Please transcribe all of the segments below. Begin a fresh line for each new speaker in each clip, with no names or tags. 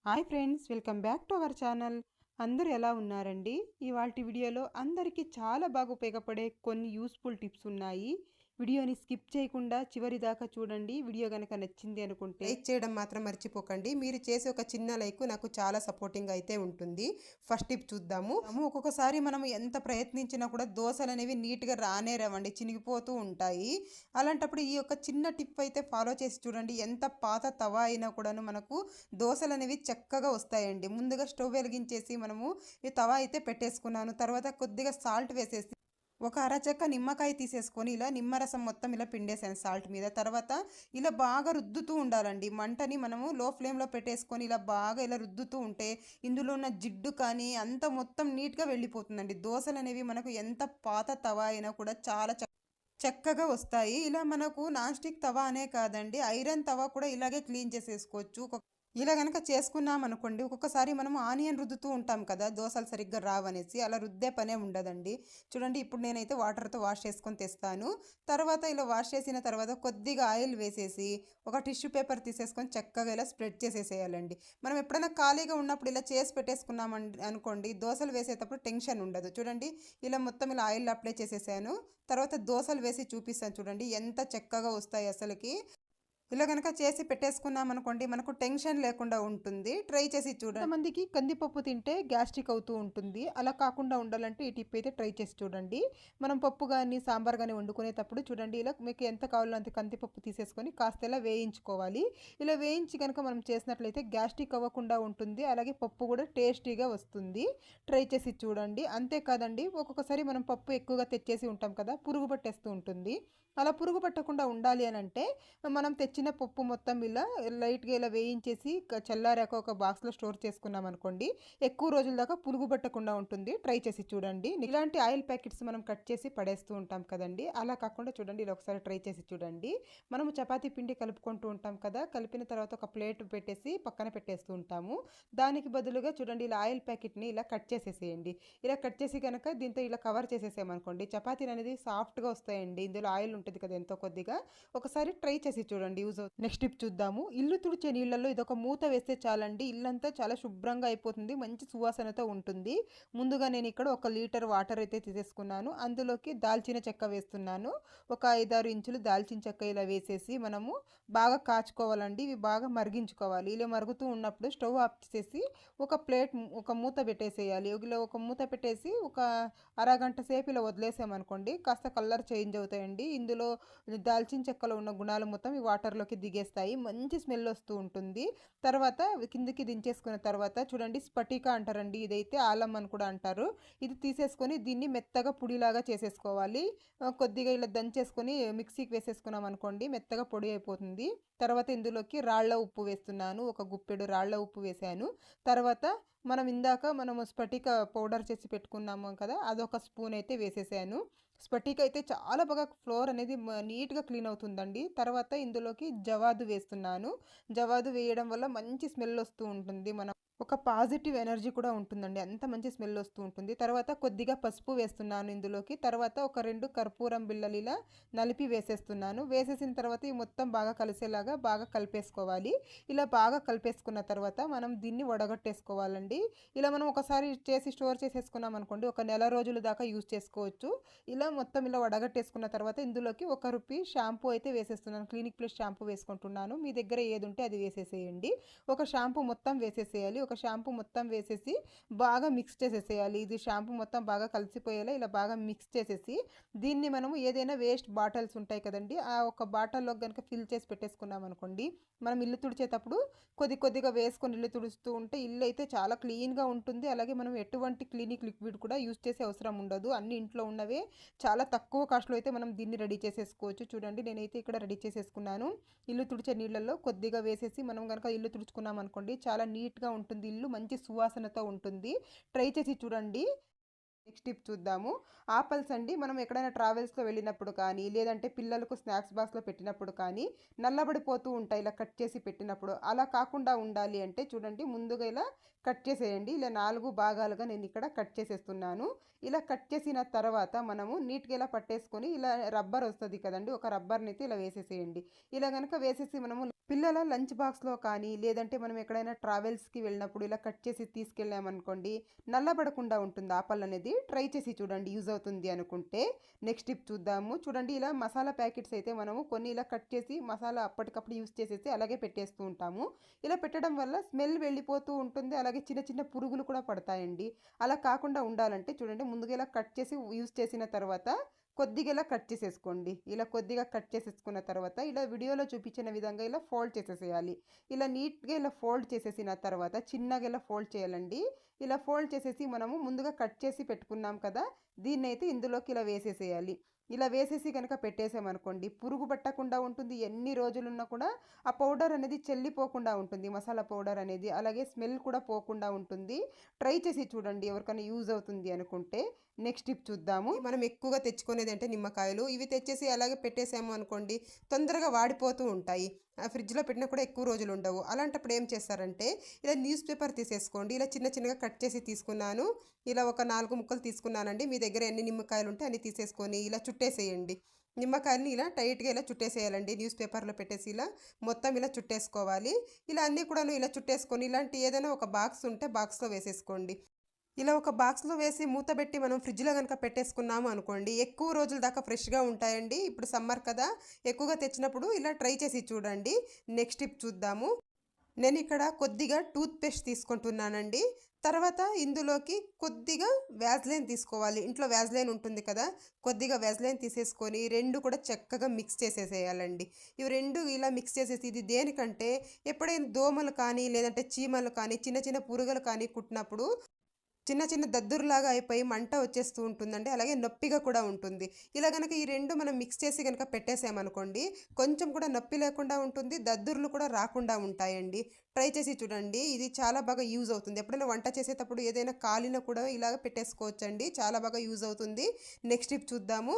Hi friends, welcome back to our channel. అందరూ ఎలా ఉన్నారండి? ఇవాల్టి వీడియోలో అందరికీ చాలా బాగా ఉపయోగపడే కొన్ని యూస్ఫుల్ టిప్స్ ఉన్నాయి. వీడియోని స్కిప్ చేయకుండా చివరి దాకా చూడండి. వీడియో గనక నచ్చింది అనుకుంటే లైక్ చేయడం మాత్రం మర్చిపోకండి. మీరు చేసే ఒక చిన్న లైక్ నాకు చాలా సపోర్టింగ్ అయితే ఉంటుంది. ఫస్ట్ టిప్ చూద్దాము. ఒక్కొక్కసారి మనం ఎంత ప్రయత్నించినా కూడా దోశలు అనేవి నీట్గా రానే రావండి, చినిగిపోతూ ఉంటాయి. అలాంటప్పుడు ఈ యొక్క చిన్న టిప్ అయితే ఫాలో చేసి చూడండి. ఎంత పాత తవా అయినా కూడాను మనకు దోశలు అనేవి చక్కగా వస్తాయండి. ముందుగా స్టవ్ వెలిగించేసి మనము ఈ తవా అయితే పెట్టేసుకున్నాను. తర్వాత కొద్దిగా సాల్ట్ వేసేసి ఒక అరచక్క నిమ్మకాయ తీసేసుకొని ఇలా నిమ్మరసం మొత్తం ఇలా పిండేసాను సాల్ట్ మీద. తర్వాత ఇలా బాగా రుద్దుతూ ఉండాలండి. మంటని మనము లో ఫ్లేమ్లో పెట్టేసుకొని ఇలా బాగా ఇలా రుద్దుతూ ఉంటే ఇందులో ఉన్న జిడ్డు కానీ అంత మొత్తం నీట్గా వెళ్ళిపోతుందండి. దోశలు అనేవి మనకు ఎంత పాత తవా అయినా కూడా చాలా చక్కగా వస్తాయి. ఇలా మనకు నాన్ స్టిక్ తవా అనే కాదండి, ఐరన్ తవా కూడా ఇలాగే క్లీన్ చేసేసుకోవచ్చు. ఇలా గనక చేసుకున్నాం అనుకోండి, ఒక్కొక్కసారి మనం ఆనియన్ రుద్దుతూ ఉంటాం కదా దోశలు సరిగ్గా రావనేసి, అలా రుద్దే పనే ఉండదండి. చూడండి, ఇప్పుడు నేనైతే వాటర్తో వాష్ చేసుకొని తెస్తాను. తర్వాత ఇలా వాష్ చేసిన తర్వాత కొద్దిగా ఆయిల్ వేసేసి ఒక టిష్యూ పేపర్ తీసేసుకొని చక్కగా ఇలా స్ప్రెడ్ చేసేసేయాలండి. మనం ఎప్పుడైనా ఖాళీగా ఉన్నప్పుడు ఇలా చేసి పెట్టేసుకున్నాం అనుకోండి, దోశలు వేసేటప్పుడు టెన్షన్ ఉండదు. చూడండి, ఇలా మొత్తం ఇలా ఆయిల్ అప్లై చేసేసాను. తర్వాత దోశలు వేసి చూపిస్తాను చూడండి, ఎంత చక్కగా వస్తాయి అసలుకి. ఇలా గనక చేసి పెట్టేసుకున్నాం అనుకోండి, మనకు టెన్షన్ లేకుండా ఉంటుంది. ట్రై చేసి చూడండి. కొంతమందికి కందిపప్పు తింటే గ్యాస్ట్రిక్ అవుతూ ఉంటుంది. అలా కాకుండా ఉండాలంటే ఈ టిప్ అయితే ట్రై చేసి చూడండి. మనం పప్పు కానీ సాంబార్ కానీ వండుకునేటప్పుడు చూడండి, ఇలా మీకు ఎంత కావాలో అంత కందిపప్పు తీసేసుకొని కాస్త ఇలా వేయించుకోవాలి. ఇలా వేయించి కనుక మనం చేసినట్లయితే గ్యాస్ట్రిక్ అవ్వకుండా ఉంటుంది. అలాగే పప్పు కూడా టేస్టీగా వస్తుంది. ట్రై చేసి చూడండి. అంతేకాదండి, ఒక్కొక్కసారి మనం పప్పు ఎక్కువగా తెచ్చేసి ఉంటాం కదా, పురుగు పట్టేస్తూ ఉంటుంది. అలా పురుగు పట్టకుండా ఉండాలి అని అంటే మనం తెచ్చిన పప్పు మొత్తం ఇలా లైట్గా ఇలా వేయించేసి చల్లారాక ఒక బాక్స్లో స్టోర్ చేసుకున్నాం అనుకోండి, ఎక్కువ రోజుల దాకా పురుగు పట్టకుండా ఉంటుంది. ట్రై చేసి చూడండి. ఇలాంటి ఆయిల్ ప్యాకెట్స్ మనం కట్ చేసి పడేస్తూ ఉంటాం కదండి, అలా కాకుండా చూడండి, ఇలా ఒకసారి ట్రై చేసి చూడండి. మనము చపాతీ పిండి కలుపుకుంటూ ఉంటాం కదా, కలిపిన తర్వాత ఒక ప్లేట్ పెట్టేసి పక్కన పెట్టేస్తూ ఉంటాము. దానికి బదులుగా చూడండి, ఇలా ఆయిల్ ప్యాకెట్ని ఇలా కట్ చేసేసేయండి. ఇలా కట్ చేసి కనుక దీంతో ఇలా కవర్ చేసేసామనుకోండి, చపాతీలు అనేది సాఫ్ట్గా వస్తాయండి. ఇందులో ఆయిల్ ఉంటుంది కదా ఎంతో కొద్దిగా. ఒకసారి ట్రై చేసి చూడండి, యూజ్ అవుతుంది. నెక్స్ట్ టిప్ చూద్దాము. ఇల్లు తుడిచే నీళ్ళల్లో ఇదొక మూత వేస్తే చాలండి, ఇల్లంతా చాలా శుభ్రంగా అయిపోతుంది, మంచి సువాసనతో ఉంటుంది. ముందుగా నేను ఇక్కడ 1 లీటర్ వాటర్ అయితే తీసేసుకున్నాను. అందులోకి దాల్చిన చెక్క వేస్తున్నాను. ఒక 5-6 ఇంచులు దాల్చిన చెక్క ఇలా వేసేసి మనము బాగా కాచుకోవాలండి. ఇవి బాగా మరిగించుకోవాలి. ఇలా మరుగుతూ ఉన్నప్పుడు స్టవ్ ఆఫ్ చేసేసి ఒక మూత పెట్టేసేయాలి. ఇలా ఒక మూత పెట్టేసి ఒక అరగంట సేపు ఇలా వదిలేసామనుకోండి, కాస్త కలర్ చేంజ్ అవుతాయండి. ఇందులో దాల్చిన చెక్కలో ఉన్న గుణాలు మొత్తం ఈ వాటర్లోకి దిగేస్తాయి. మంచి స్మెల్ వస్తూ ఉంటుంది. తర్వాత కిందికి దించేసుకున్న తర్వాత చూడండి, స్ఫటిక అంటారండి, ఇదైతే ఆలం అని కూడా అంటారు. ఇది తీసేసుకొని దీన్ని మెత్తగా పొడిలాగా చేసేసుకోవాలి. కొద్దిగా ఇలా దంచేసుకొని మిక్సీకి వేసేసుకున్నాం అనుకోండి, మెత్తగా పొడి అయిపోతుంది. తర్వాత ఇందులోకి రాళ్ళ ఉప్పు వేస్తున్నాను. ఒక గుప్పెడు రాళ్ళ ఉప్పు వేసాను. తర్వాత మనము స్ఫటిక పౌడర్ చేసి పెట్టుకున్నాము కదా, అదొక స్పూన్ అయితే వేసేసాను. స్ఫటిక అయితే చాలా బాగా ఫ్లోర్ అనేది నీట్గా క్లీన్ అవుతుందండి. తర్వాత ఇందులోకి జవాదు వేస్తున్నాను. జవాదు వేయడం వల్ల మంచి స్మెల్ వస్తూ ఉంటుంది. ఒక పాజిటివ్ ఎనర్జీ కూడా ఉంటుందండి, అంత మంచి స్మెల్ వస్తూ ఉంటుంది. తర్వాత కొద్దిగా పసుపు వేస్తున్నాను ఇందులోకి. తర్వాత ఒక 2 కర్పూరం బిళ్ళలు ఇలా నలిపి వేసేస్తున్నాను. వేసేసిన తర్వాత ఈ మొత్తం బాగా కలిసేలాగా బాగా కలిపేసుకోవాలి. ఇలా బాగా కలిపేసుకున్న తర్వాత మనం దీన్ని వడగట్టేసుకోవాలండి. ఇలా మనం ఒకసారి చేసి స్టోర్ చేసేసుకున్నాం అనుకోండి, ఒక నెల రోజుల దాకా యూజ్ చేసుకోవచ్చు. ఇలా మొత్తం ఇలా వడగట్టేసుకున్న తర్వాత ఇందులోకి ₹1 షాంపూ అయితే వేసేస్తున్నాను. క్లినిక్ ప్లస్ షాంపూ వేసుకుంటున్నాను. మీ దగ్గర ఏది ఉంటే అది వేసేసేయండి. ఒక షాంపూ మొత్తం వేసేసేయాలి. ఒక షాంపూ మొత్తం వేసేసి బాగా మిక్స్ చేసేసేయాలి. ఇది షాంపూ మొత్తం బాగా కలిసిపోయేలా ఇలా బాగా మిక్స్ చేసేసి దీన్ని మనము ఏదైనా వేస్ట్ బాటిల్స్ ఉంటాయి కదండి, ఆ ఒక బాటిల్లో కనుక ఫిల్ చేసి పెట్టేసుకున్నాం అనుకోండి, మనం ఇల్లు తుడిచేటప్పుడు కొద్దిగా వేసుకొని ఇల్లు తుడుస్తూ ఉంటే ఇల్లు అయితే చాలా క్లీన్గా ఉంటుంది. అలాగే మనం ఎటువంటి క్లినిక్ లిక్విడ్ కూడా యూజ్ చేసే అవసరం ఉండదు. అన్ని ఇంట్లో ఉన్నవే చాలా తక్కువ కాస్ట్లో అయితే మనం దీన్ని రెడీ చేసేసుకోవచ్చు. చూడండి, నేనైతే ఇక్కడ రెడీ చేసేసుకున్నాను. ఇల్లు తుడిచే నీళ్ళల్లో కొద్దిగా వేసేసి మనం కనుక ఇల్లు తుడుచుకున్నాం అనుకోండి, చాలా నీట్గా ఉంటుంది, ఇల్లు మంచి సువాసనతో ఉంటుంది. ట్రై చేసి చూడండి. నెక్స్ట్ టిప్ చూద్దాము. ఆపిల్స్ అండి, మనం ఎక్కడైనా ట్రావెల్స్లో వెళ్ళినప్పుడు కానీ, లేదంటే పిల్లలకు స్నాక్స్ బాక్స్లో పెట్టినప్పుడు కానీ నల్లబడిపోతూ ఉంటాయి ఇలా కట్ చేసి పెట్టినప్పుడు. అలా కాకుండా ఉండాలి అంటే చూడండి, ముందుగా ఇలా కట్ చేసేయండి. ఇలా 4 భాగాలుగా నేను ఇక్కడ కట్ చేసేస్తున్నాను. ఇలా కట్ చేసిన తర్వాత మనము నీట్గా ఇలా పట్టేసుకొని ఇలా రబ్బర్ వస్తుంది కదండి, ఒక రబ్బర్ని అయితే ఇలా వేసేసేయండి. ఇలా కనుక వేసేసి మనము పిల్లల లంచ్ బాక్స్‌లో కానీ, లేదంటే మనం ఎక్కడైనా ట్రావెల్స్‌కి వెళ్ళినప్పుడు ఇలా కట్ చేసి తీసుకెళ్ళామనుకోండి, నల్లబడకుండా ఉంటుంది ఆపలనేది. ట్రై చేసి చూడండి యూజ్ అవుతుంది అనుకుంటే. నెక్స్ట్ టిప్ చూద్దాము. చూడండి ఇలా మసాలా ప్యాకెట్స్ అయితే మనము కొన్ని ఇలా కట్ చేసి మసాలా అప్పటికప్పుడు యూజ్ చేసేసి అలాగే పెట్టేస్తూ ఉంటాము. ఇలా పెట్టడం వల్ల స్మెల్ వెళ్ళిపోతూ ఉంటుంది. అలాగే చిన్న చిన్న పురుగులు కూడా పడతాయండి. అలా కాకుండా ఉండాలంటే చూడండి ముందుగా ఇలా కట్ చేసి యూజ్ చేసిన తర్వాత కొద్దిగా ఇలా కట్ చేసేసుకోండి. ఇలా కొద్దిగా కట్ చేసేసుకున్న తర్వాత ఇలా వీడియోలో చూపించిన విధంగా ఇలా ఫోల్డ్ చేసేసేయాలి. ఇలా నీట్‌గా ఇలా ఫోల్డ్ చేసేసిన తర్వాత చిన్నగా ఇలా ఫోల్డ్ చేయాలండి. ఇలా ఫోల్డ్ చేసేసి మనము ముందుగా కట్ చేసి పెట్టుకున్నాం కదా! దీన్నైతే ఇందులోకి ఇలా వేసేసేయాలి. ఇలా వేసేసి గనక పెట్టేసామనుకోండి పురుగు పట్టకుండా ఉంటుంది. ఎన్ని రోజులున్నా కూడా ఆ పౌడర్ అనేది చెల్లిపోకుండా ఉంటుంది. మసాలా పౌడర్ అనేది. అలాగే స్మెల్ కూడా పోకుండా ఉంటుంది. ట్రై చేసి చూడండి ఎవరికైనా యూజ్ అవుతుంది అనుకుంటే. నెక్స్ట్ టిప్ చూద్దాము. మనం ఎక్కువగా తెచ్చుకునేది అంటే నిమ్మకాయలు. ఇవి తెచ్చేసి అలాగే పెట్టేసాము అనుకోండి తొందరగా వాడిపోతూ ఉంటాయి. ఫ్రిడ్జ్‌లో పెట్టినా కూడా ఎక్కువ రోజులు ఉండవు. అలాంటప్పుడు ఏం చేస్తారంటే ఇలా న్యూస్ పేపర్ తీసేసుకోండి. ఇలా చిన్న చిన్నగా కట్ చేసి తీసుకున్నాను. ఇలా ఒక 4 ముక్కలు తీసుకున్నానండి. మీ దగ్గర ఎన్ని నిమ్మకాయలు ఉంటే అన్ని తీసేసుకొని ఇలా చుట్టేసేయండి. నిమ్మకాయలని ఇలా టైట్‌గా ఇలా చుట్టేసేయాలండి. న్యూస్ పేపర్‌లో పెట్టేసి ఇలా మొత్తం ఇలా చుట్టేసుకోవాలి. ఇలా అన్నీ కూడాను ఇలా చుట్టేసుకొని ఇలాంటి ఏదైనా ఒక బాక్స్ ఉంటే బాక్స్‌లో వేసేసుకోండి. ఇలా ఒక బాక్స్‌లో వేసి మూతబెట్టి మనం ఫ్రిడ్జ్‌లో గనుక పెట్టేసుకున్నాము అనుకోండి, ఎక్కువ రోజుల దాకా ఫ్రెష్‌గా ఉంటాయండి. ఇప్పుడు సమ్మర్ కదా! ఎక్కువగా తెచ్చినప్పుడు ఇలా ట్రై చేసి చూడండి. నెక్స్ట్ టిప్ చూద్దాము. నేనిక్కడ కొద్దిగా టూత్ పేస్ట్ తీసుకుంటున్నానండి. తర్వాత ఇందులోకి కొద్దిగా వ్యాజ్లైన్ తీసుకోవాలి. ఇంట్లో వ్యాజ్లైన్ ఉంటుంది కదా! కొద్దిగా వ్యాజ్లైన్ తీసేసుకొని 2 కూడా చక్కగా మిక్స్ చేసేసేయాలండి. ఇవి 2 ఇలా మిక్స్ చేసేసి ఇది దేనికంటే ఎప్పుడైనా దోమలు కానీ, లేదంటే చీమలు కానీ, చిన్న చిన్న పురుగులు కానీ కుట్టినప్పుడు చిన్న చిన్న దద్దురులాగా అయిపోయి మంట వచ్చేస్తూ ఉంటుందండి. అలాగే నొప్పిగా కూడా ఉంటుంది. ఇలా గనక ఈ 2 మనం మిక్స్ చేసి గనక పెట్టేసామనుకోండి, కొంచెం కూడా నొప్పి లేకుండా ఉంటుంది. దద్దుర్లు కూడా రాకుండా ఉంటాయండి. ట్రై చేసి చూడండి. ఇది చాలా బాగా యూజ్ అవుతుంది. ఎప్పుడైనా వంట చేసేటప్పుడు ఏదైనా కాలినా కూడా ఇలాగ పెట్టేసుకోవచ్చండి. చాలా బాగా యూజ్ అవుతుంది. నెక్స్ట్ టిప్ చూద్దాము.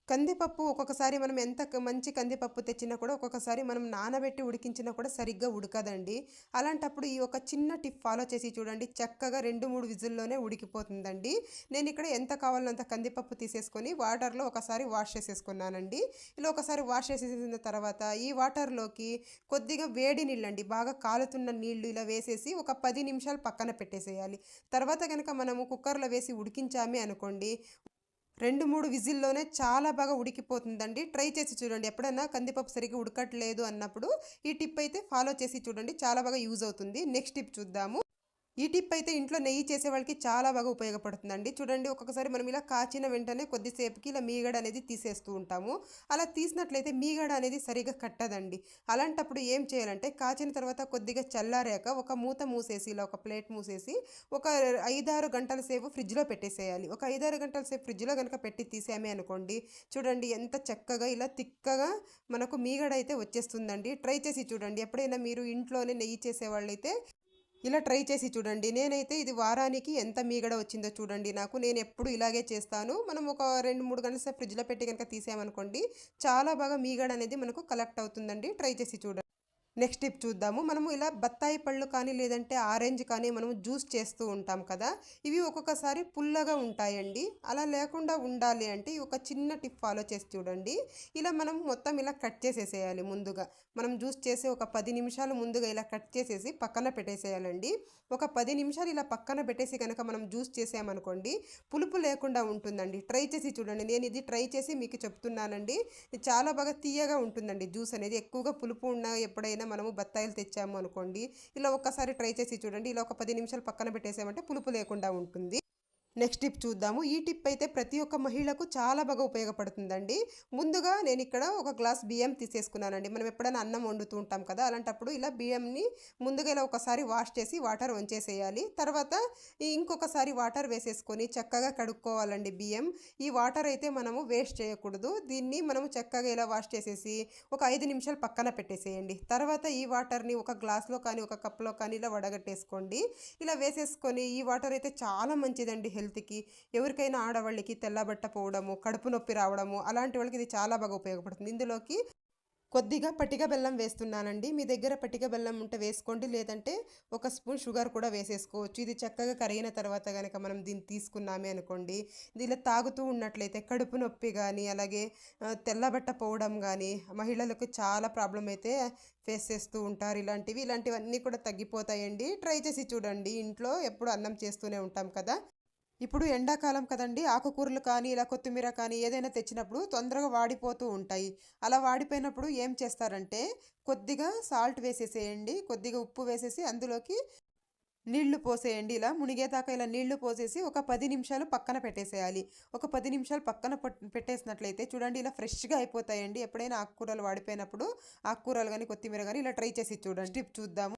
కందిపప్పు ఒక్కొక్కసారి మనం ఎంత మంచి కందిపప్పు తెచ్చినా కూడా ఒక్కొక్కసారి మనం నానబెట్టి ఉడికించినా కూడా సరిగ్గా ఉడకదండి. అలాంటప్పుడు ఈ ఒక చిన్న టిప్ ఫాలో చేసి చూడండి. చక్కగా 2, 3 విజిల్‌లోనే ఉడికిపోతుందండి. నేనిక్కడ ఎంత కావాలో అంత కందిపప్పు తీసేసుకొని వాటర్‌లో ఒకసారి వాష్ చేసేసుకున్నానండి. ఇలా ఒకసారి వాష్ చేసేసిన తర్వాత ఈ వాటర్‌లోకి కొద్దిగా వేడి నీళ్ళండి బాగా కాలుతున్న నీళ్లు ఇలా వేసేసి ఒక 10 నిమిషాలు పక్కన పెట్టేసేయాలి. తర్వాత గనక మనము కుక్కర్‌లో వేసి ఉడికించామే అనుకోండి 2, 3 విజిల్‌లోనే చాలా బాగా ఉడికిపోతుందండి. ట్రై చేసి చూడండి. ఎప్పుడైనా కందిపప్పు సరిగ్గా ఉడకట్లేదు అన్నప్పుడు ఈ టిప్ అయితే ఫాలో చేసి చూడండి. చాలా బాగా యూజ్ అవుతుంది. నెక్స్ట్ టిప్ చూద్దాము. ఈ టిప్ అయితే ఇంట్లో నెయ్యి చేసే వాళ్ళకి చాలా బాగా ఉపయోగపడుతుందండి. చూడండి ఒక్కొక్కసారి మనం ఇలా కాచిన వెంటనే కొద్దిసేపుకి ఇలా మీగడ అనేది తీసేస్తూ ఉంటాము. అలా తీసినట్లయితే మీగడ అనేది సరిగ్గా కట్టదండి. అలాంటప్పుడు ఏం చేయాలంటే కాచిన తర్వాత కొద్దిగా చల్లారాక ఒక మూత మూసేసి ఇలా ఒక ప్లేట్ మూసేసి ఒక 5, 6 గంటల సేపు ఫ్రిడ్జ్‌లో పెట్టేసేయాలి. ఒక 5, 6 గంటల సేపు ఫ్రిడ్జ్‌లో గనుక పెట్టి తీసామే అనుకోండి చూడండి ఎంత చక్కగా ఇలా తిక్కగా మనకు మీగడ అయితే వచ్చేస్తుందండి. ట్రై చేసి చూడండి. ఎప్పుడైనా మీరు ఇంట్లోనే నెయ్యి చేసేవాళ్ళైతే ఇలా ట్రై చేసి చూడండి. నేనైతే ఇది వారానికి ఎంత మీగడ వచ్చిందో చూడండి నాకు. నేనెప్పుడు ఇలాగే చేస్తాను. మనం ఒక 2, 3 గంటల సేపు ఫ్రిడ్జ్‌లో పెట్టి గనుక తీసామనుకోండి, చాలా బాగా మీగడ అనేది మనకు కలెక్ట్ అవుతుందండి. ట్రై చేసి చూడండి. నెక్స్ట్ టిప్ చూద్దాము. మనము ఇలా బత్తాయి పళ్ళు కానీ, లేదంటే ఆరెంజ్ కానీ మనము జ్యూస్ చేస్తూ ఉంటాం కదా! ఇవి ఒక్కొక్కసారి పుల్లగా ఉంటాయండి. అలా లేకుండా ఉండాలి అంటే ఈ ఒక చిన్న టిప్ ఫాలో చేసి చూడండి. ఇలా మనం మొత్తం ఇలా కట్ చేసేసేయాలి ముందుగా. మనం జ్యూస్ చేసి ఒక 10 నిమిషాలు ముందుగా ఇలా కట్ చేసేసి పక్కన పెట్టేసేయాలండి. ఒక 10 నిమిషాలు ఇలా పక్కన పెట్టేసి గనక మనం జ్యూస్ చేసామనుకోండి, పులుపు లేకుండా ఉంటుందండి. ట్రై చేసి చూడండి. నేను ఇది ట్రై చేసి మీకు చెప్తున్నానండి. ఇది చాలా బాగా తియ్యగా ఉంటుందండి జ్యూస్ అనేది. ఎక్కువగా పులుపు ఉన్న ఎప్పుడైనా మనము బత్తాయిలు తెచ్చాము అనుకోండి, ఇలా ఒక్కసారి ట్రై చేసి చూడండి. ఇలా ఒక 10 నిమిషాలు పక్కన పెట్టేసామంటే పులుపు లేకుండా ఉంటుంది. నెక్స్ట్ టిప్ చూద్దాము. ఈ టిప్ అయితే ప్రతి ఒక్క మహిళకు చాలా బాగా ఉపయోగపడుతుందండి. ముందుగా నేనిక్కడ ఒక గ్లాస్ బియ్యం తీసేసుకున్నానండి. మనం ఎప్పుడైనా అన్నం వండుతూ ఉంటాం కదా! అలాంటప్పుడు ఇలా బియ్యంని ముందుగా ఇలా ఒకసారి వాష్ చేసి వాటర్ వంచేసేయాలి. తర్వాత ఇంకొకసారి వాటర్ వేసేసుకొని చక్కగా కడుక్కోవాలండి బియ్యం. ఈ వాటర్ అయితే మనము వేస్ట్ చేయకూడదు. దీన్ని మనము చక్కగా ఇలా వాష్ చేసేసి ఒక 5 నిమిషాలు పక్కన పెట్టేసేయండి. తర్వాత ఈ వాటర్‌ని ఒక గ్లాస్‌లో కానీ, ఒక కప్‌లో కానీ ఇలా వడగట్టేసుకోండి. ఇలా వేసేసుకొని ఈ వాటర్ అయితే చాలా మంచిదండి హెల్త్‌కి. ఎవరికైనా ఆడవాళ్ళకి తెల్లబట్ట పోవడము, కడుపు నొప్పి రావడము అలాంటి వాళ్ళకి ఇది చాలా బాగా ఉపయోగపడుతుంది. ఇందులోకి కొద్దిగా పటిక బెల్లం వేస్తున్నానండి. మీ దగ్గర పటిక బెల్లం ఉంటే వేసుకోండి. లేదంటే ఒక స్పూన్ షుగర్ కూడా వేసేసుకోవచ్చు. ఇది చక్కగా కరిగిన తర్వాత గనక మనం దీన్ని తీసుకున్నామే అనుకోండి, ఇది ఇలా తాగుతూ ఉన్నట్లయితే కడుపు నొప్పి గానీ, అలాగే తెల్లబట్ట పోవడం గానీ, మహిళలకు చాలా ప్రాబ్లమ్ అయితే ఫేస్ చేస్తూ ఉంటారు. ఇలాంటివన్నీ కూడా తగ్గిపోతాయండి. ట్రై చేసి చూడండి. ఇంట్లో ఎప్పుడు అన్నం చేస్తూనే ఉంటాం కదా! ఇప్పుడు ఎండాకాలం కదండీ! ఆకుకూరలు కానీ, ఇలా కొత్తిమీర కానీ ఏదైనా తెచ్చినప్పుడు తొందరగా వాడిపోతూ ఉంటాయి. అలా వాడిపోయినప్పుడు ఏం చేస్తారంటే, కొద్దిగా సాల్ట్ వేసేసేయండి. కొద్దిగా ఉప్పు వేసేసి అందులోకి నీళ్లు పోసేయండి. ఇలా మునిగేదాకా ఇలా నీళ్లు పోసేసి ఒక 10 నిమిషాలు పక్కన పెట్టేసేయాలి. ఒక 10 నిమిషాలు పక్కన పెట్టేసినట్లయితే చూడండి ఇలా ఫ్రెష్‌గా అయిపోతాయండి. ఎప్పుడైనా ఆకుకూరలు వాడిపోయినప్పుడు ఆకుకూరలు గానీ, కొత్తిమీర గానీ ఇలా ట్రై చేసి చూడండి. టిప్ చూద్దాము.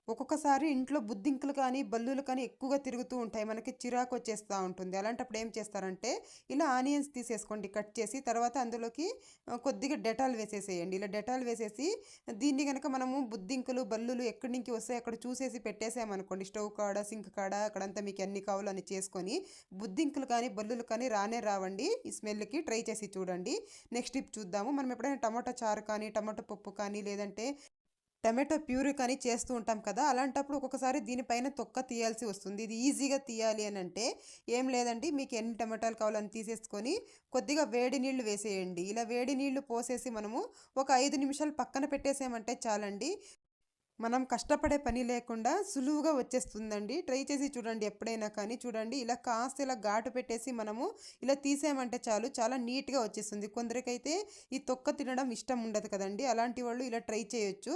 ఒక్కొక్కసారి ఇంట్లో బుద్ధింకలు కానీ, బల్లులు కానీ ఎక్కువగా తిరుగుతూ ఉంటాయి. మనకి చిరాకొచ్చేస్తా ఉంటుంది. అలాంటప్పుడు ఏం చేస్తారంటే, ఇలా ఆనియన్స్ తీసేసుకోండి కట్ చేసి. తర్వాత అందులోకి కొద్దిగా డెటాల్ వేసేసేయండి. ఇలా డెటాల్ వేసేసి దీన్ని గనక మనము బుద్ధింకలు, బల్లులు ఎక్కడి నుంచి వస్తాయో అక్కడ చూసేసి పెట్టేసామనుకోండి. స్టవ్ కాడ, సింక్ కాడ అక్కడంతా మీకు ఎన్ని కావాలో అన్ని చేసుకొని, బుద్ధింకలు కానీ, బల్లులు కానీ రానే రావండి. ఈ స్మెల్‌కి ట్రై చేసి చూడండి. నెక్స్ట్ టిప్ చూద్దాము. మనం ఎప్పుడైనా టమాటా చారు కానీ, టమాటా పప్పు కానీ, లేదంటే టమాటో ప్యూరీ కానీ చేస్తూ ఉంటాం కదా! అలాంటప్పుడు ఒక్కొక్కసారి దీనిపైన తొక్క తీయాల్సి వస్తుంది. ఇది ఈజీగా తీయాలి అనంటే ఏం లేదండి, మీకు ఎన్ని టమాటాలు కావాలో అన్ని తీసేసుకొని కొద్దిగా వేడి నీళ్లు వేసేయండి. ఇలా వేడి నీళ్లు పోసేసి మనము ఒక 5 నిమిషాలు పక్కన పెట్టేసామంటే చాలండి. మనం కష్టపడే పని లేకుండా సులువుగా వచ్చేస్తుందండి. ట్రై చేసి చూడండి ఎప్పుడైనా కానీ. చూడండి ఇలా కాస్త ఇలా ఘాటు పెట్టేసి మనము ఇలా తీసామంటే చాలు, చాలా నీట్‌గా వచ్చేస్తుంది. కొందరికైతే ఈ తొక్క తినడం ఇష్టం ఉండదు కదండీ! అలాంటి వాళ్ళు ఇలా ట్రై చేయొచ్చు.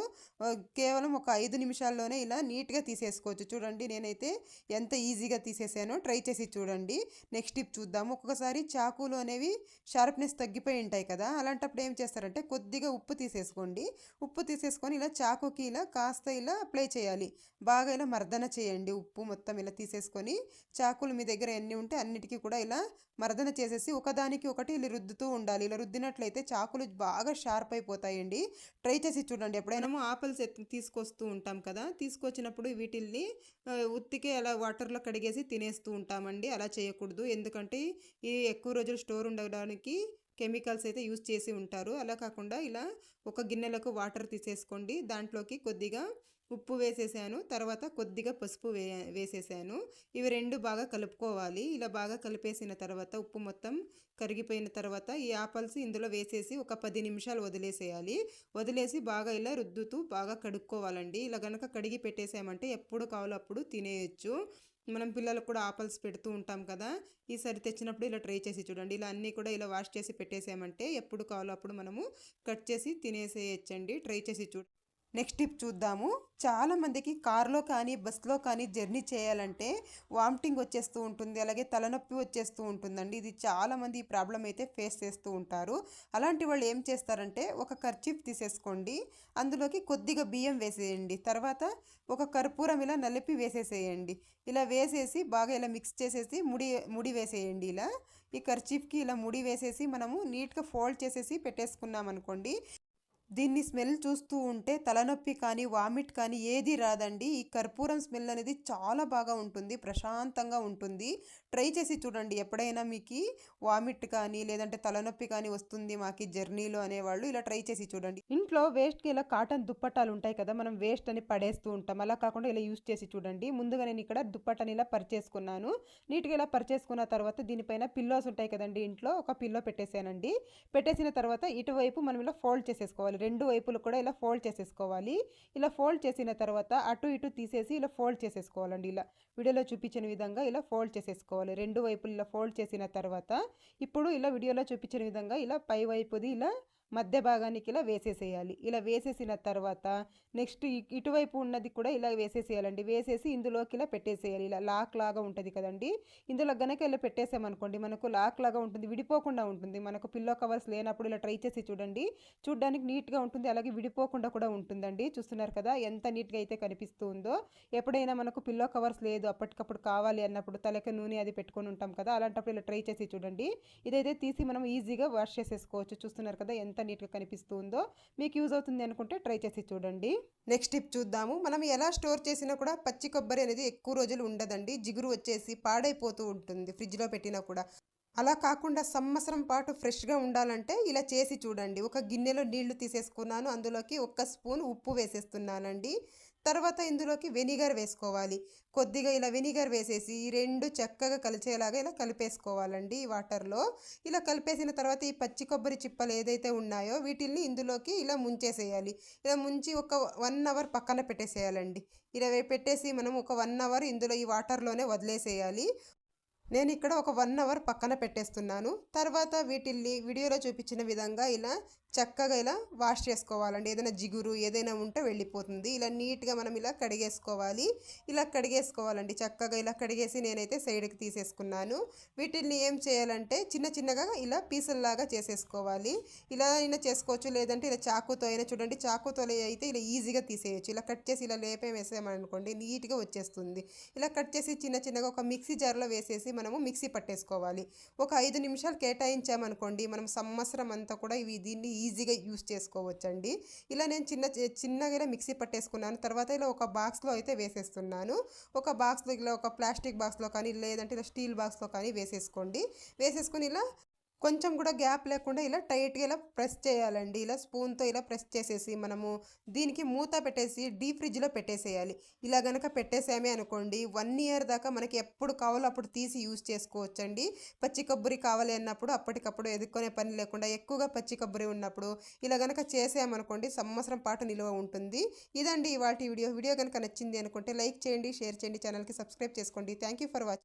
కేవలం ఒక 5 నిమిషాల్లోనే ఇలా నీట్‌గా తీసేసుకోవచ్చు. చూడండి నేనైతే ఎంత ఈజీగా తీసేసానో ట్రై చేసి చూడండి. నెక్స్ట్ టిప్ చూద్దాము. ఒక్కొక్కసారి చాకులు అనేవి షార్ప్‌నెస్ తగ్గిపోయి ఉంటాయి కదా! అలాంటప్పుడు ఏం చేస్తారంటే కొద్దిగా ఉప్పు తీసేసుకోండి. ఉప్పు తీసేసుకొని ఇలా చాకుకి ఇలా కాస్త ఇలా అప్లై చేయాలి. బాగా ఇలా మర్దన చేయండి. ఉప్పు మొత్తం ఇలా తీసేసుకొని చాకులు మీ దగ్గర ఎన్ని ఉంటే అన్నిటికీ కూడా ఇలా మర్దన చేసేసి ఒకదానికి ఒకటి ఇలా రుద్దుతూ ఉండాలి. ఇలా రుద్దినట్లయితే చాకులు బాగా షార్ప్ అయిపోతాయండి. ట్రై చేసి చూడండి. ఎప్పుడైనా ఆపిల్స్ తీసుకొస్తూ ఉంటాం కదా! తీసుకొచ్చినప్పుడు వీటిల్ని ఉత్తికే అలా వాటర్‌లో కడిగేసి తినేస్తూ ఉంటామండి. అలా చేయకూడదు. ఎందుకంటే ఈ ఎక్కువ రోజులు స్టోర్ ఉండడానికి కెమికల్స్ అయితే యూజ్ చేసి ఉంటారు. అలా కాకుండా ఇలా ఒక గిన్నెలకు వాటర్ తీసేసుకోండి. దాంట్లోకి కొద్దిగా ఉప్పు వేసేసాను. తర్వాత కొద్దిగా పసుపు వేసేసాను. ఇవి 2 బాగా కలుపుకోవాలి. ఇలా బాగా కలిపేసిన తర్వాత ఉప్పు మొత్తం కరిగిపోయిన తర్వాత ఈ ఆపిల్స్ ఇందులో వేసేసి ఒక 10 నిమిషాలు వదిలేసేయాలి. వదిలేసి బాగా ఇలా రుద్దుతూ బాగా కడుక్కోవాలండి. ఇలా గనక కడిగి పెట్టేసామంటే ఎప్పుడు కావాలో అప్పుడు తినేయొచ్చు. మనం పిల్లలకు కూడా ఆపిల్స్ పెడుతూ ఉంటాం కదా! ఈసారి తెచ్చినప్పుడు ఇలా ట్రై చేసి చూడండి. ఇలా అన్నీ కూడా ఇలా వాష్ చేసి పెట్టేసామంటే ఎప్పుడు కావాలో అప్పుడు మనము కట్ చేసి తినేసేయొచ్చండి. ట్రై చేసి నెక్స్ట్ టిప్ చూద్దాము. చాలామందికి కార్‌లో కానీ, బస్‌లో కానీ జర్నీ చేయాలంటే వామిటింగ్ వచ్చేస్తూ ఉంటుంది. అలాగే తలనొప్పి వచ్చేస్తూ ఉంటుందండి. ఇది చాలామంది ఈ ప్రాబ్లమ్ అయితే ఫేస్ చేస్తూ ఉంటారు. అలాంటి వాళ్ళు ఏం చేస్తారంటే ఒక కర్చీఫ్ తీసేసుకోండి. అందులోకి కొద్దిగా బియ్యం వేసేయండి. తర్వాత ఒక కర్పూరం ఇలా నలిపి వేసేసేయండి. ఇలా వేసేసి బాగా ఇలా మిక్స్ చేసేసి ముడి వేసేయండి ఇలా. ఈ కర్చీఫ్‌కి ఇలా ముడి వేసేసి మనము నీట్‌గా ఫోల్డ్ చేసేసి పెట్టేసుకున్నామనుకోండి. దీన్ని స్మెల్ చూస్తూ ఉంటే తలనొప్పి కానీ, వామిట్ కానీ ఏది రాదండి. ఈ కర్పూరం స్మెల్ అనేది చాలా బాగా ఉంటుంది. ప్రశాంతంగా ఉంటుంది. ట్రై చేసి చూడండి. ఎప్పుడైనా మీకి వామిట్ కానీ, లేదంటే తలనొప్పి కానీ వస్తుంది మాకి జర్నీలో అనేవాళ్ళు ఇలా ట్రై చేసి చూడండి. ఇంట్లో వేస్ట్‌కి ఇలా కాటన్ దుప్పట్టాలు ఉంటాయి కదా! మనం వేస్ట్ అని పడేస్తూ ఉంటాం. అలా కాకుండా ఇలా యూజ్ చేసి చూడండి. ముందుగా నేను ఇక్కడ దుప్పట్టని ఇలా పరిచేసుకున్నాను. నీట్‌గా ఇలా పరిచేసుకున్న తర్వాత దీనిపైన పిల్లోస్ ఉంటాయి కదండీ ఇంట్లో. ఒక పిల్లో పెట్టేసానండి. పెట్టేసిన తర్వాత ఇటువైపు మనం ఇలా ఫోల్డ్ చేసేసుకోవాలి. 2 వైపులు కూడా ఇలా ఫోల్డ్ చేసేసుకోవాలి. ఇలా ఫోల్డ్ చేసిన తర్వాత అటు ఇటు తీసేసి ఇలా ఫోల్డ్ చేసేసుకోవాలండి. ఇలా వీడియోలో చూపించిన విధంగా ఇలా ఫోల్డ్ చేసేసుకోవాలి. 2 వైపులు ఇలా ఫోల్డ్ చేసిన తర్వాత ఇప్పుడు ఇలా వీడియోలో చూపించిన విధంగా ఇలా పై వైపుది ఇలా మధ్య భాగానికి ఇలా వేసేసేయాలి. ఇలా వేసేసిన తర్వాత నెక్స్ట్ ఇటువైపు ఉన్నది కూడా ఇలా వేసేసేయాలండి. వేసేసి ఇందులోకి ఇలా పెట్టేసేయాలి. ఇలా లాక్ లాగా ఉంటుంది కదండి! ఇందులో గనక ఇలా పెట్టేసామనుకోండి మనకు లాక్ లాగా ఉంటుంది. విడిపోకుండా ఉంటుంది. మనకు పిల్లో కవర్స్ లేనప్పుడు ఇలా ట్రై చేసి చూడండి. చూడ్డానికి నీట్‌గా ఉంటుంది. అలాగే విడిపోకుండా కూడా ఉంటుందండి. చూస్తున్నారు కదా! ఎంత నీట్‌గా అయితే కనిపిస్తూ ఉందో. ఎప్పుడైనా మనకు పిల్లో కవర్స్ లేదు అప్పటికప్పుడు కావాలి అన్నప్పుడు తలకి నూనె అది పెట్టుకొని ఉంటాం కదా! అలాంటప్పుడు ఇలా ట్రై చేసి చూడండి. ఇదైతే తీసి మనం ఈజీగా వాష్ చేసేసుకోవచ్చు. చూస్తున్నారు కదా ఎంత నీట్‌గా కనిపిస్తూ ఉందో. మీకు యూజ్ అవుతుంది అనుకుంటే ట్రై చేసి చూడండి. నెక్స్ట్ టిప్ చూద్దాము. మనం ఎలా స్టోర్ చేసినా కూడా పచ్చి కొబ్బరి అనేది ఎక్కువ రోజులు ఉండదండి. జిగురు వచ్చేసి పాడైపోతూ ఉంటుంది ఫ్రిడ్జ్‌లో పెట్టినా కూడా. అలా కాకుండా సంవత్సరం పాటు ఫ్రెష్‌గా ఉండాలంటే ఇలా చేసి చూడండి. ఒక గిన్నెలో నీళ్లు తీసేసుకున్నాను. అందులోకి ఒక్క స్పూన్ ఉప్పు వేసేస్తున్నానండి. తర్వాత ఇందులోకి వెనిగర్ వేసుకోవాలి. కొద్దిగా ఇలా వెనిగర్ వేసేసి ఈ 2 చక్కగా కలిసేలాగా ఇలా కలిపేసుకోవాలండి ఈ వాటర్‌లో. ఇలా కలిపేసిన తర్వాత ఈ పచ్చి కొబ్బరి చిప్పలు ఏదైతే ఉన్నాయో వీటిల్ని ఇందులోకి ఇలా ముంచేసేయాలి. ఇలా ముంచి ఒక 1 అవర్ పక్కన పెట్టేసేయాలండి. ఇలా పెట్టేసి మనం ఒక 1 అవర్ ఇందులో ఈ వాటర్‌లోనే వదిలేసేయాలి. నేనిక్కడ ఒక 1 అవర్ పక్కన పెట్టేస్తున్నాను. తర్వాత వీటిల్ని వీడియోలో చూపించిన విధంగా ఇలా చక్కగా ఇలా వాష్ చేసుకోవాలండి. ఏదైనా జిగురు ఏదైనా ఉంటే వెళ్ళిపోతుంది. ఇలా నీట్‌గా మనం ఇలా కడిగేసుకోవాలి. ఇలా కడిగేసుకోవాలండి. చక్కగా ఇలా కడిగేసి నేనైతే సైడ్‌కి తీసేసుకున్నాను. వీటిల్ని ఏం చేయాలంటే చిన్న చిన్నగా ఇలా పీసుల్లాగా చేసేసుకోవాలి. ఇలా అయినా చేసుకోవచ్చు. లేదంటే ఇలా చాకుతో అయినా చూడండి చాకుతో అయితే ఇలా ఈజీగా తీసేయొచ్చు. ఇలా కట్ చేసి ఇలా వేసామనుకోండి నీట్‌గా వచ్చేస్తుంది. ఇలా కట్ చేసి చిన్న చిన్నగా ఒక మిక్సీ జార్‌లో వేసేసి మనము మిక్సీ పట్టేసుకోవాలి. ఒక 5 నిమిషాలు కేటాయించామనుకోండి మనం సంవత్సరం అంతా కూడా దీన్ని ఈజీగా యూజ్ చేసుకోవచ్చండి. ఇలా నేను చిన్నగా ఇలా మిక్సీ పట్టేసుకున్నాను. తర్వాత ఇలా ఒక బాక్స్‌లో అయితే వేసేస్తున్నాను. ఒక బాక్స్‌లో ఇలా ఒక ప్లాస్టిక్ బాక్స్‌లో కానీ లేదంటే ఇలా స్టీల్ బాక్స్‌లో కానీ వేసేసుకోండి. వేసేసుకొని ఇలా కొంచెం కూడా గ్యాప్ లేకుండా ఇలా టైట్‌గా ఇలా ప్రెస్ చేయాలండి. ఇలా స్పూన్‌తో ఇలా ప్రెస్ చేసేసి మనము దీనికి మూత పెట్టేసి డీప్ ఫ్రిడ్జ్‌లో పెట్టేసేయాలి. ఇలా గనక పెట్టేసామే అనుకోండి 1 ఇయర్ దాకా మనకి ఎప్పుడు కావాలో అప్పుడు తీసి యూజ్ చేసుకోవచ్చండి. పచ్చి కొబ్బరి కావాలి అన్నప్పుడు అప్పటికప్పుడు ఎదుక్కొనే పని లేకుండా ఎక్కువగా పచ్చి కొబ్బరి ఉన్నప్పుడు ఇలా గనక చేసామనుకోండి సంవత్సరం పాటు నిలువ ఉంటుంది. ఇదండి ఇవాల్టి వీడియో. వీడియో గనక నచ్చింది అనుకుంటే లైక్ చేయండి, షేర్ చేయండి, ఛానల్‌కి సబ్స్క్రైబ్ చేసుకోండి. Thank you for watching.